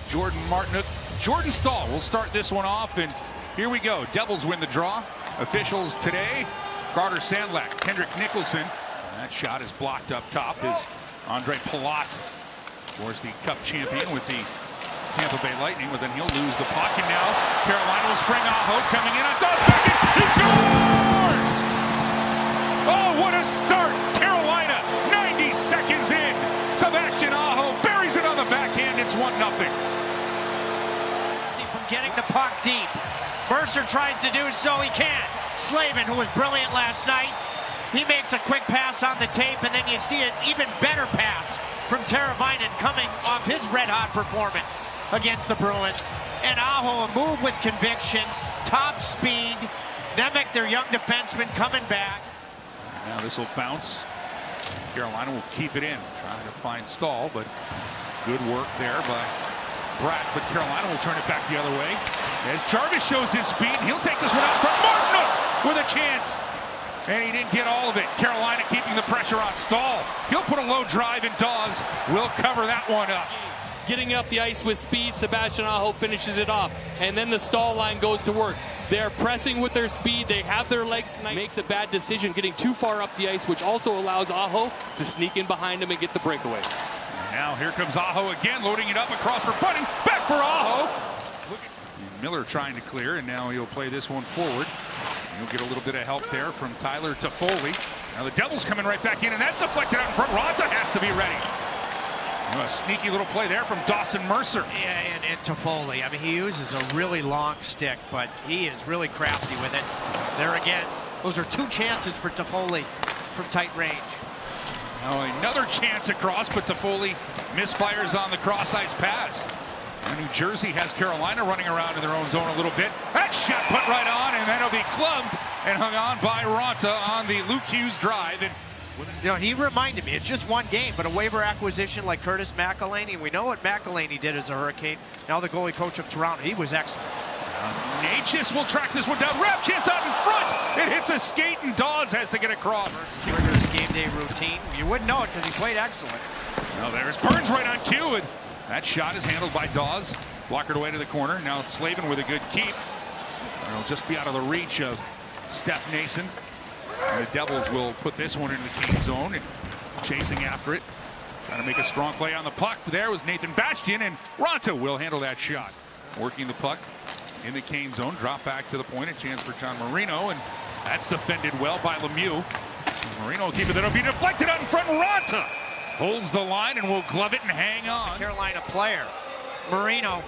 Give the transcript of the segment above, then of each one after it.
Jordan Martinook, Jordan Staal will start this one off, and here we go. Devils win the draw. Officials today, Carter Sandlak, Kendrick Nicholson. And that shot is blocked up top is Andre Palat. Of course, the Cup champion with the Tampa Bay Lightning, but then he'll lose the puck, and now Carolina will spring Aho coming in on Beckett. He scores! Oh, what a start! Carolina, 90 seconds in. Sebastian Aho buries it on the backhand. It's 1-0. From getting the puck deep. Mercer tries to do so, he can't. Slavin, who was brilliant last night, he makes a quick pass on the tape, and then you see an even better pass from Teravainen coming off his red-hot performance against the Bruins. And Aho, a move with conviction, top speed. Nemec, their young defenseman, coming back. Now this will bounce. Carolina will keep it in, trying to find Staal, but good work there by Bratt. But Carolina will turn it back the other way. As Jarvis shows his speed, he'll take this one out from Martinook with a chance. And he didn't get all of it. Carolina keeping the pressure on Staal. He'll put a low drive, and Dawes will cover that one up. Getting up the ice with speed, Sebastian Aho finishes it off. And then the Staal line goes to work. They're pressing with their speed. They have their legs tonight. Makes a bad decision getting too far up the ice, which also allows Aho to sneak in behind him and get the breakaway. Now here comes Aho again, loading it up across for Bunting. Back for Aho. Miller trying to clear, and now he'll play this one forward. He'll get a little bit of help there from Tyler Toffoli. Now the Devils coming right back in, and that's deflected out in front. Raanta has to be ready. A sneaky little play there from Dawson Mercer. Yeah, and Toffoli. I mean, he uses a really long stick, but he is really crafty with it. There again, those are two chances for Toffoli from tight range. Now another chance across, but Toffoli misfires on the cross-ice pass. And New Jersey has Carolina running around in their own zone a little bit. That shot put right on, and then it'll be clubbed and hung on by Raanta on the Luke Hughes drive. And you know, he reminded me, it's just one game, but a waiver acquisition like Curtis McElhinney. We know what McElhinney did as a Hurricane. Now the goalie coach of Toronto, he was excellent. Natchez will track this one down. Rap chance out in front. It hits a skate, and Dawes has to get across. Rigorous game day routine. You wouldn't know it because he played excellent. Now there's Burns right on cue, and that shot is handled by Dawes. Blockered away to the corner. Now it's Slavin with a good keep. It'll just be out of the reach of Steph Nason. And the Devils will put this one into the Kane zone and chasing after it. Trying to make a strong play on the puck. There was Nathan Bastian, and Raanta will handle that shot. Working the puck in the Kane zone. Drop back to the point. A chance for John Marino, and that's defended well by Lemieux. Marino will keep it. That'll be deflected out in front. Raanta holds the line and will glove it and hang on. Carolina player, Marino,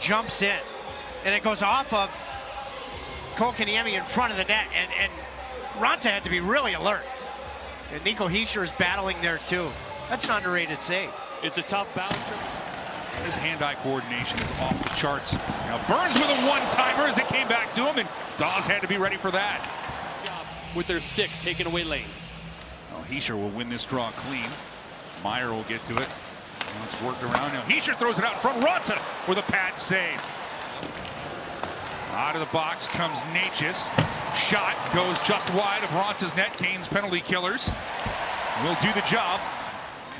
jumps in, and it goes off of Kotkaniemi in front of the net, and Raanta had to be really alert. And Nico Hischier is battling there too. That's an underrated save. It's a tough bounce. His hand-eye coordination is off the charts. Now Burns with a one-timer as it came back to him, and Dawes had to be ready for that. Job with their sticks, taking away lanes. Well, Hischier will win this draw clean. Meyer will get to it. Now it's worked around. Now Hischier throws it out in front. Raanta with a pad save. Out of the box comes Natchez. Shot goes just wide of Raanta's net. Kane's penalty killers will do the job.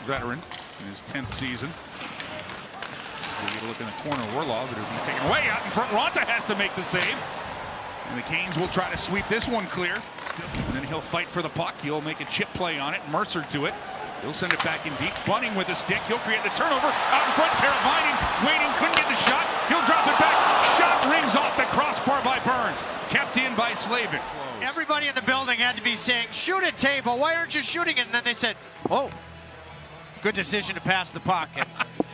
Veteran in his 10th season. We get a look in the corner. Orlov, it'll be taken away out in front. Raanta has to make the save. And the Canes will try to sweep this one clear. And then he'll fight for the puck. He'll make a chip play on it. Mercer to it. He'll send it back in deep. Bunting with a stick. He'll create the turnover. Out in front, Teravainen waiting, couldn't get the shot. He'll drop it back. Shot rings off the crossbar by Burns. Kept in by Slavin. Everybody in the building had to be saying, shoot it, Teuvo. Why aren't you shooting it? And then they said, oh, good decision to pass the puck. And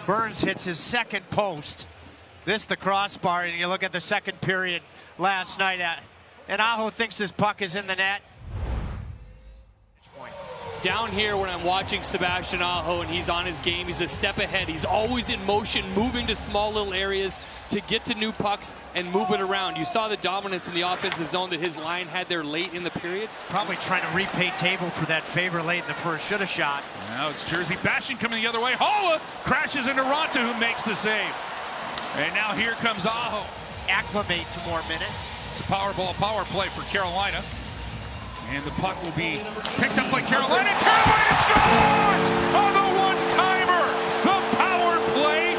Burns hits his second post. This the crossbar, and you look at the second period last night, and Aho thinks this puck is in the net. Down here when I'm watching Sebastian Aho and he's on his game, he's a step ahead. He's always in motion, moving to small little areas to get to new pucks and move it around. You saw the dominance in the offensive zone that his line had there late in the period. Probably trying to repay Teuvo for that favor late in the first. Should have shot. Now it's Jersey Bastian coming the other way. Holla crashes into Raanta, who makes the save. And now here comes Aho. Acclimate to more minutes. It's a power play for Carolina. And the puck will be picked up by Carolina. Teravainen scores on the one-timer. The power play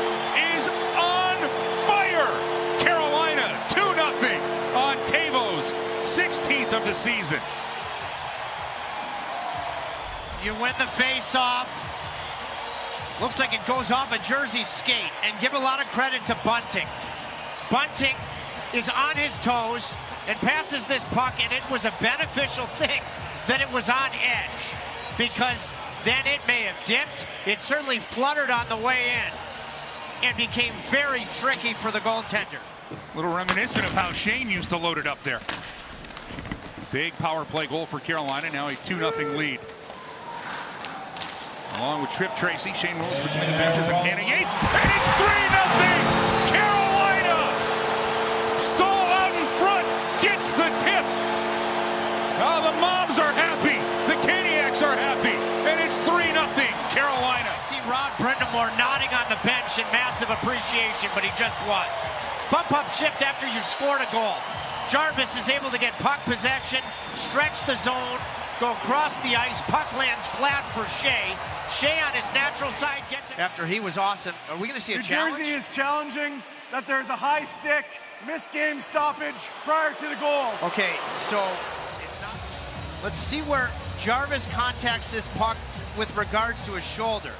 season. You win the face-off. Looks like it goes off a jersey skate, and give a lot of credit to Bunting. Bunting is on his toes and passes this puck, and it was a beneficial thing that it was on edge, because then it may have dipped. It certainly fluttered on the way in and became very tricky for the goaltender. A little reminiscent of how Shane used to load it up there. Big power play goal for Carolina, now a 2-0 lead. Along with Tripp Tracy, Shane rolls between the benches and Hannah Yates, and it's 3-0 Carolina! Staal out in front, gets the tip. Oh, the moms are happy, the Caniacs are happy, and it's 3-0 Carolina. See Rod Brindamore nodding on the bench in massive appreciation, but he just was. Bump up shift after you've scored a goal. Jarvis is able to get puck possession, stretch the zone, go across the ice. Puck lands flat for Shea. Shea on his natural side gets it. After he was awesome. Are we going to see a challenge? New Jersey is challenging that there's a high stick, missed game stoppage prior to the goal. Okay, so it's not. Let's see where Jarvis contacts this puck with regards to his shoulder.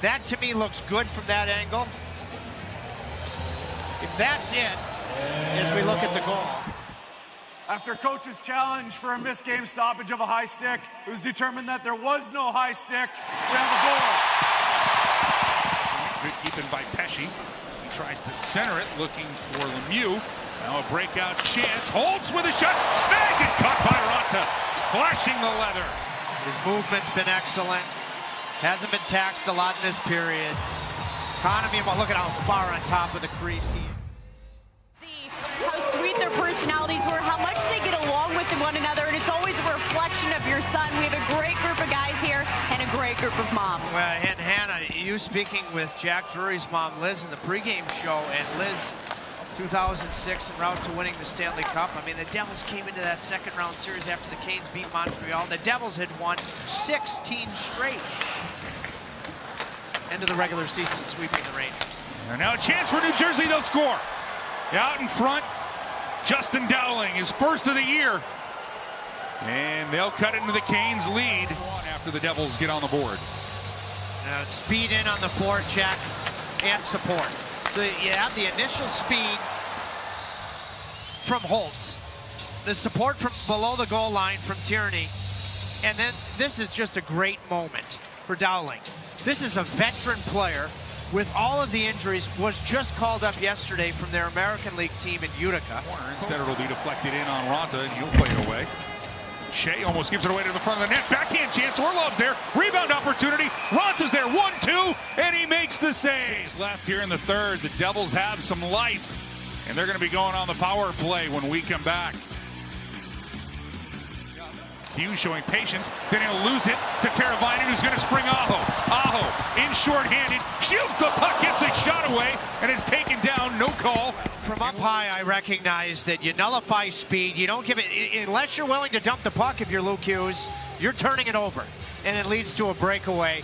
That to me looks good from that angle. If that's it, as we look at the goal. After coach's challenge for a missed game stoppage of a high stick, it was determined that there was no high stick. We have a goal. Good keeping by Pesce. He tries to center it, looking for Lemieux. Now a breakout chance. Holtz with a shot. Snagged and caught by Raanta. Flashing the leather. His movement's been excellent. Hasn't been taxed a lot in this period. Economy, look at how far on top of the crease he is. How sweet their personalities were, how much they get along with one another, and it's always a reflection of your son. We have a great group of guys here and a great group of moms. Well, and Hannah, you speaking with Jack Drury's mom, Liz, in the pregame show, and Liz, 2006 en route to winning the Stanley Cup. I mean, the Devils came into that second round series after the Canes beat Montreal. The Devils had won 16 straight. End of the regular season, sweeping the Rangers. And now a chance for New Jersey, they'll score. Out in front, Justin Dowling, his first of the year. And they'll cut into the Canes lead after the Devils get on the board. Speed in on the forecheck and support. So you have the initial speed from Holtz, the support from below the goal line from Tierney, and then this is just a great moment for Dowling. This is a veteran player with all of the injuries, was just called up yesterday from their American League team in Utica. Instead it'll be deflected in on Raanta, and he'll play it away. Shea almost gives it away to the front of the net. Backhand chance, Orlov's there. Rebound opportunity. Raanta's there, 1-2, and he makes the save. 6 left here in the third. The Devils have some life, and they're going to be going on the power play when we come back. Hughes showing patience, then he'll lose it to Teravainen, who's going to spring Aho. Aho in shorthanded, shields the puck, gets a shot away, and is taken down, no call. From up high, I recognize that you nullify speed. You don't give it, unless you're willing to dump the puck if you're Luke Hughes, you're turning it over, and it leads to a breakaway.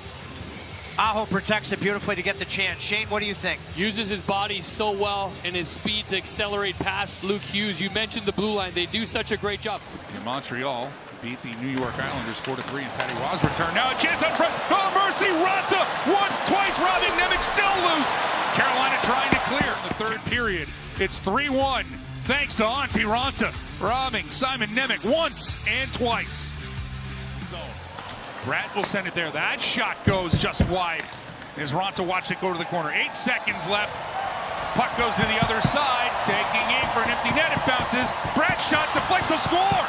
Aho protects it beautifully to get the chance. Shane, what do you think? Uses his body so well and his speed to accelerate past Luke Hughes. You mentioned the blue line. They do such a great job. In Montreal, beat the New York Islanders 4-3 in Patty Waugh's return. Now a chance up front. Oh, mercy. Raanta once, twice. Robbing Nemec still loose. Carolina trying to clear in the third period. It's 3-1 thanks to Antti Raanta robbing Simon Nemec once and twice. So Brad will send it there. That shot goes just wide as Raanta watched it go to the corner. 8 seconds left. Puck goes to the other side. Taking aim for an empty net. It bounces. Brad's shot deflects the score.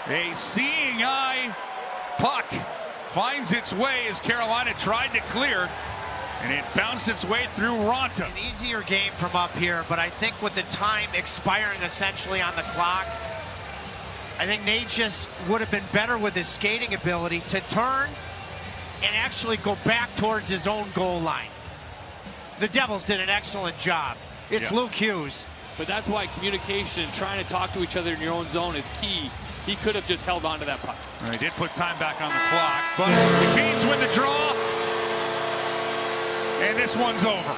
A seeing eye puck finds its way as Carolina tried to clear, and it bounced its way through Raanta. An easier game from up here, but I think with the time expiring essentially on the clock, I think Natchez would have been better with his skating ability to turn and actually go back towards his own goal line. The Devils did an excellent job. It's Luke Hughes. But that's why communication, trying to talk to each other in your own zone is key. He could have just held on to that puck. They did put time back on the clock, but the Canes win the draw, and this one's over.